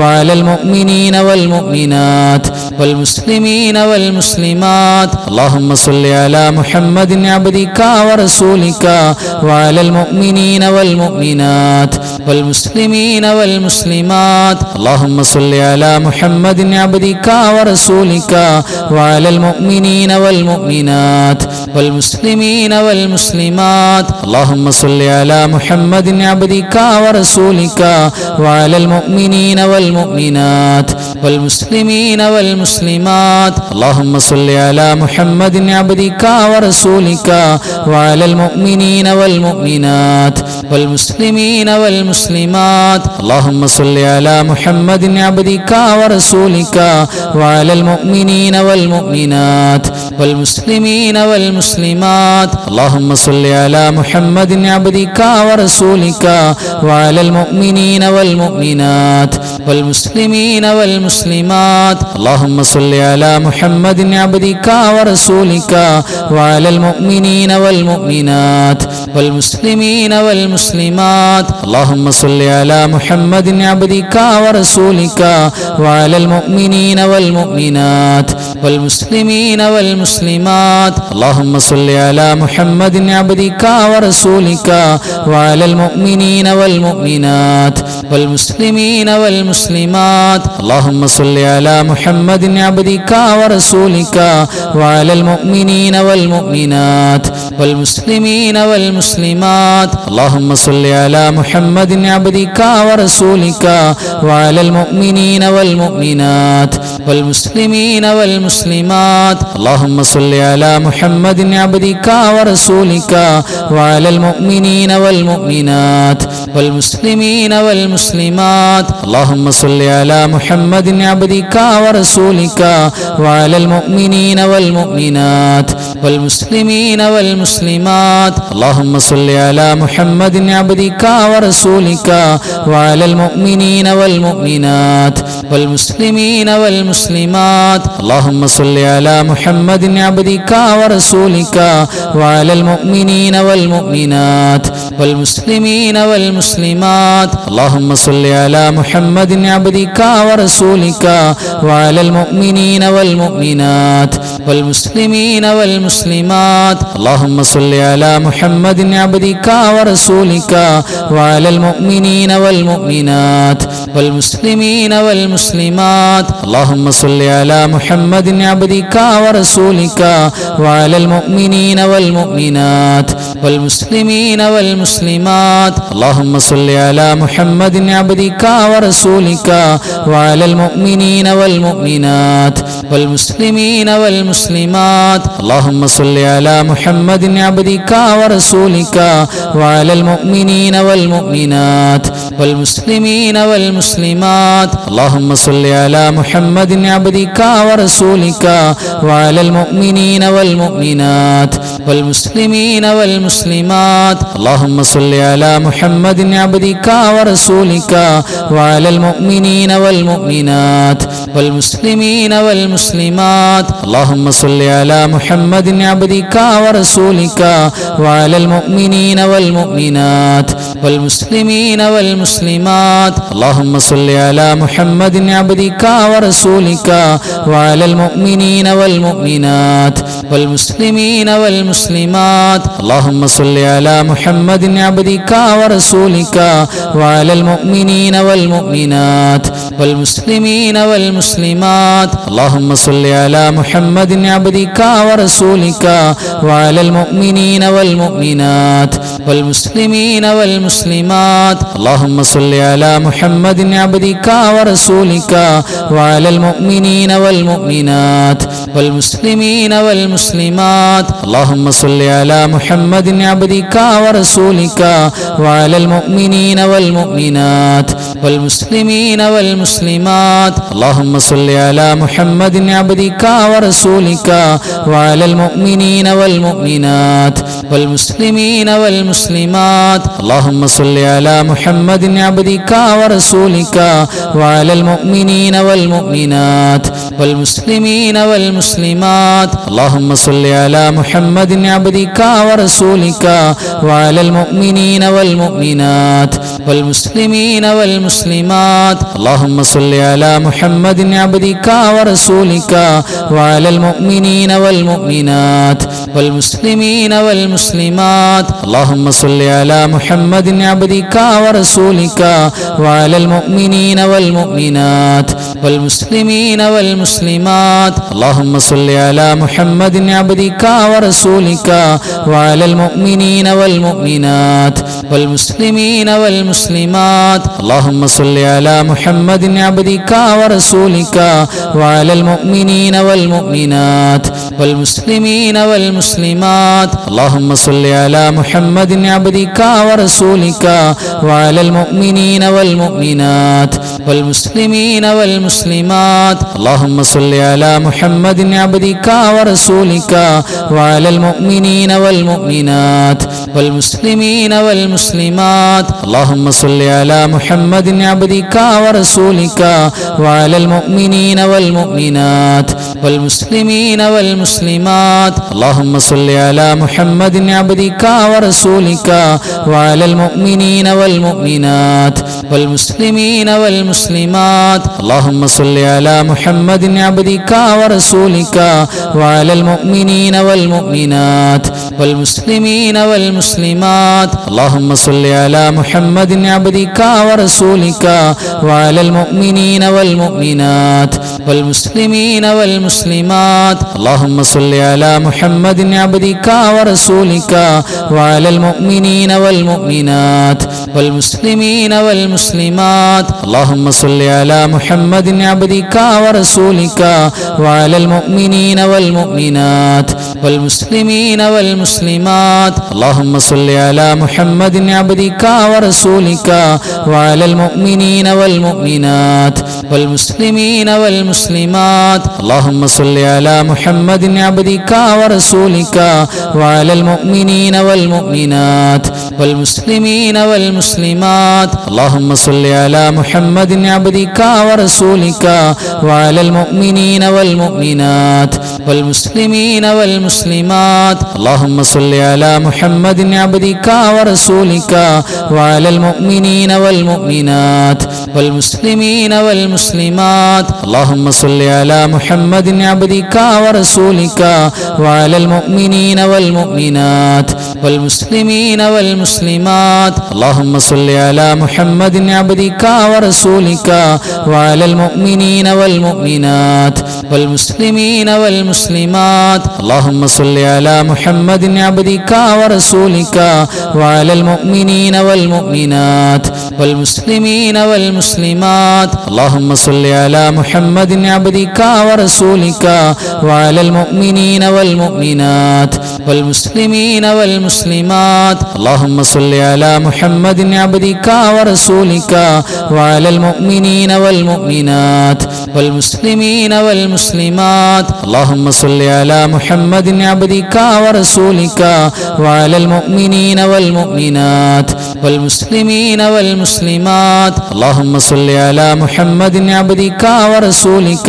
وعلى المؤمنين والمؤمنات والمسلمين والمسلمات. اللهم صل على محمد عبدك ورسولك وعلى المؤمنين والمؤمنات والمسلمين والمسلمات. اللهم صل على محمد عبدك ورسولك وعلى المؤمنين والمؤمنات والمسلمين والمسلمات. اللهم صل على محمد عبدك ورسولك وعلى المؤمنين والمؤمنات والمسلمين والمسلمات. اللهم صل على محمد عبدك ورسولك وعلى المؤمنين والمؤمنات والمسلمين والمسلمات. اللهم صل على محمد عبدك ورسولك وعلى المؤمنين والمؤمنات والمسلمين والمسلمات. اللهم صل على محمد عبدك ورسولك وعلى المؤمنين والمؤمنات والمسلمين والمسلمات. اللهم صل على محمد عبدك ورسولك وعلى المؤمنين والمؤمنات والمسلمين والمسلمات. اللهم صل على محمد عبدك ورسولك وعلى المؤمنين والمؤمنات والمسلمين والمسلمات. اللهم صل على محمد عبدك ورسولك وعلى المؤمنين والمؤمنات والمسلمين والمسلمات. اللهم صل على محمد عبدك ورسولك وعلى المؤمنين والمؤمنات والمسلمين والمسلمات. اللهم صل على محمد عبدك ورسولك وعلى المؤمنين والمؤمنات والمسلمين والمسلمات. اللهم صل على محمد عبدك ورسولك وعلى المؤمنين والمؤمنات والمسلمين والمسلمات اللهم صل على محمد عبدك ورسولك وعلى المؤمنين والمؤمنات والمسلمين والمسلمات اللهم صل على محمد عبدك ورسولك وعلى المؤمنين والمؤمنات والمسلمين والمسلمات اللهم صل على محمد عبدك ورسولك وعلى المؤمنين والمؤمنات والمسلمين والمسلمات اللهم صل على محمد عبدك ورسولك وعلى المؤمنين والمؤمنات والمسلمين والمسلمات اللهم صل على محمد عبدك ورسولك وعلى المؤمنين والمؤمنات والمسلمين والمسلمات اللهم صل على محمد عبدك ورسولك وعلى المؤمنين والمؤمنات والمسلمين والمسلمات اللهم صل على محمد عبدك ورسولك وعلى المؤمنين والمؤمنات والمسلمين والمسلمات اللهم صل على محمد عبدك ورسولك وعلى المؤمنين والمؤمنات والمسلمين والمسلمات اللهم صل على محمد عبدك ورسولك وعلى المؤمنين والمؤمنات والمسلمين والمسلمات اللهم صل على محمد عبدك ورسولك وعلى المؤمنين والمؤمنات والمسلمين والمسلمات اللهم صل على محمد عبدك ورسولك وعلى المؤمنين والمؤمنات والمسلمين والمسلمات اللهم صل على محمد عبدك ورسولك وعلى المؤمنين والمؤمنات والمسلمين والمسلمات اللهم صل على محمد عبدك ورسولك وعلى المؤمنين والمؤمنات والمسلمين والمسلمات اللهم صل على محمد عبدك ورسولك وعلى المؤمنين والمؤمنات والمسلمين والمسلمات اللهم صل على محمد عبدك ورسولك وعلى المؤمنين والمؤمنات والمسلمين والمسلمات اللهم صل على محمد عبدك ورسولك وعلى المؤمنين والمؤمنات والمسلمين والمسلمات اللهم صل على محمد عبدك ورسولك وعلى المؤمنين والمؤمنات والمسلمين والمسلمات اللهم صل على محمد عبدك ورسولك وعلى المؤمنين والمؤمنات والمسلمين والمسلمات اللهم صل على محمد عبدك ورسولك وعلى المؤمنين والمؤمنات والمسلمين والمسلمات اللهم صل على محمد عبدك ورسولك وعلى المؤمنين والمؤمنات والمسلمين والمسلمات اللهم صل على محمد عبدك ورسولك وعلى المؤمنين والمؤمنات والمسلمين والمسلمات اللهم صل على محمد عبدك ورسولك وعلى المؤمنين والمؤمنات والمسلمين والمسلمات اللهم صل على محمد عبدك ورسولك وعلى المؤمنين والمؤمنات والمسلمين والمسلمات اللهم صل على محمد عبدك ورسولك وعلى المؤمنين والمؤمنات والمسلمين والمسلمات اللهم صل على محمد عبدك ورسولك وعلى المؤمنين والمؤمنات والمسلمين والمسلمات اللهم صل على محمد عبدك ورسولك وعلى المؤمنين والمؤمنات والمسلمين والمسلمات اللهم صل على محمد عبدك ورسولك وعلى المؤمنين والمؤمنات والمسلمين والمسلمات اللهم صل على محمد عبدك ورسولك وعلى المؤمنين والمؤمنات والمسلمين والمسلمات اللهم صل على محمد عبدك ورسولك وعلى المؤمنين والمؤمنات والمسلمين والمسلمات اللهم صل على محمد عبدك ورسولك وعلى المؤمنين والمؤمنات والمسلمين والمسلمات اللهم صل على محمد عبدك ورسولك وعلى المؤمنين والمؤمنات والمسلمين والمسلمات اللهم صل على محمد عبدك ورسولك وعلى المؤمنين والمؤمنات والمسلمين والمسلمات اللهم صل على محمد عبدك ورسولك وعلى المؤمنين والمؤمنات والمسلمين والمسلمات اللهم صل على محمد عبدك ورسولك وعلى المؤمنين والمؤمنات والمسلمين والمسلمات اللهم صل على محمد عبدك ورسولك وعلى المؤمنين والمؤمنات والمسلمين والمسلمات اللهم صل على محمد عبدك ورسولك وعلى المؤمنين والمؤمنات والمسلمين والمسلمات اللهم صل على محمد عبدك ورسولك وعلى المؤمنين والمؤمنات والمسلمين والمسلمات اللهم صل على محمد عبدك ورسولك وعلى المؤمنين والمؤمنات والمسلمين والمسلمات اللهم صل على محمد عبدك ورسولك وعلى المؤمنين والمؤمنات والمسلمين والمسلمات اللهم صل على محمد عبدك ورسولك وعلى المؤمنين والمؤمنات والمسلمين والمسلمات اللهم صل على محمد عبدك ورسولك وعلى المؤمنين والمؤمنات والمسلمين والمسلمات اللهم صل على محمد عبدك ورسولك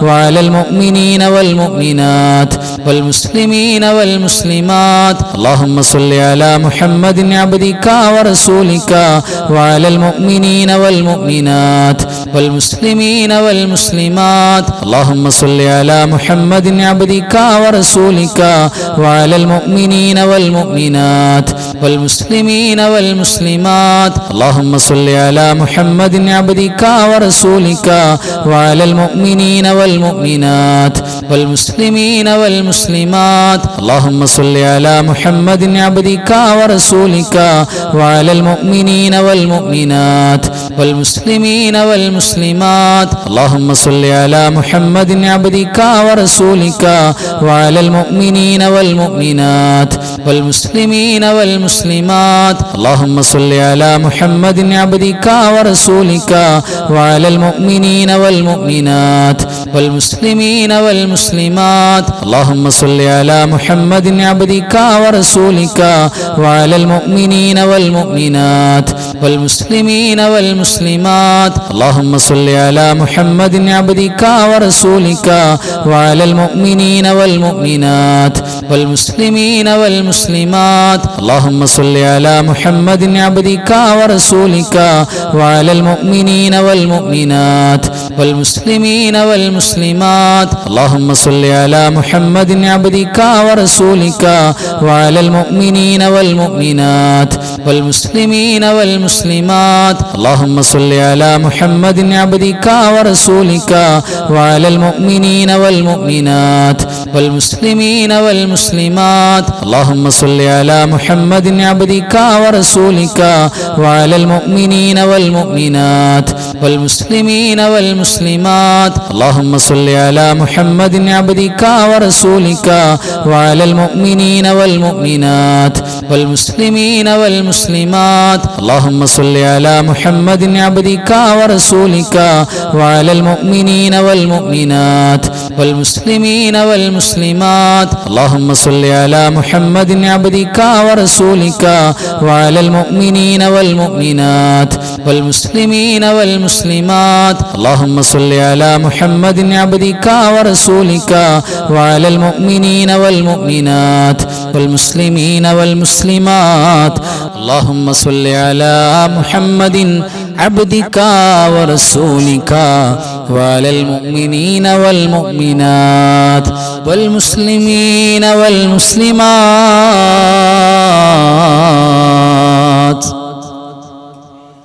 وعلى المؤمنين والمؤمنات والمسلمين والمسلمات اللهم صل على محمد عبدك ورسولك وعلى المؤمنين والمؤمنات والمسلمين والمسلمات اللهم صل على محمد عبدك ورسولك وعلى المؤمنين والمؤمنات والمسلمين والمسلمات اللهم صل على محمد عبدك ورسولك وعلى المؤمنين والمؤمنات والمسلمين والمسلمات اللهم صل على محمد عبدك ورسولك وعلى المؤمنين والمؤمنات والمسلمين والمسلمات اللهم صل على محمد عبدك ورسولك وعلى المؤمنين والمؤمنات والمسلمين والمسلمات اللهم صل على محمد عبدك ورسولك وعلى المؤمنين والمؤمنات والمسلمين والمسلمات اللهم صل على محمد عبدك ورسولك وعلى المؤمنين والمؤمنات والمسلمين والمسلمات اللهم صل على محمد عبدك ورسولك وعلى المؤمنين والمؤمنات والمسلمين والمسلمات اللهم صل على محمد عبدك ورسولك وعلى المؤمنين والمؤمنات والمسلمين والمسلمات اللهم صل على محمد عبدك ورسولك وعلى المؤمنين والمؤمنات والمسلمين والمسلمات اللهم صل على محمد عبدك ورسولك وعلى المؤمنين والمؤمنات والمسلمين والمسلمات اللهم صل على محمد عبدك ورسولك وعلى المؤمنين والمؤمنات والمسلمين والمسلمات اللهم صل على محمد عبدك ورسولك وعلى المؤمنين والمؤمنات والمسلمين والمسلمات اللهم صل على محمد عبدك ورسولك وعلى المؤمنين والمؤمنات والمسلمين والمسلمات اللهم صل على محمد عبدك ورسولك وعلى المؤمنين والمؤمنات والمسلمين والمسلمات اللهم صل على محمد عبدك ورسولك وعلى المؤمنين والمؤمنات والمسلمين والمسلمات اللهم صل على محمد عبدك ورسولك وعلى المؤمنين والمؤمنات والمسلمين والمسلمات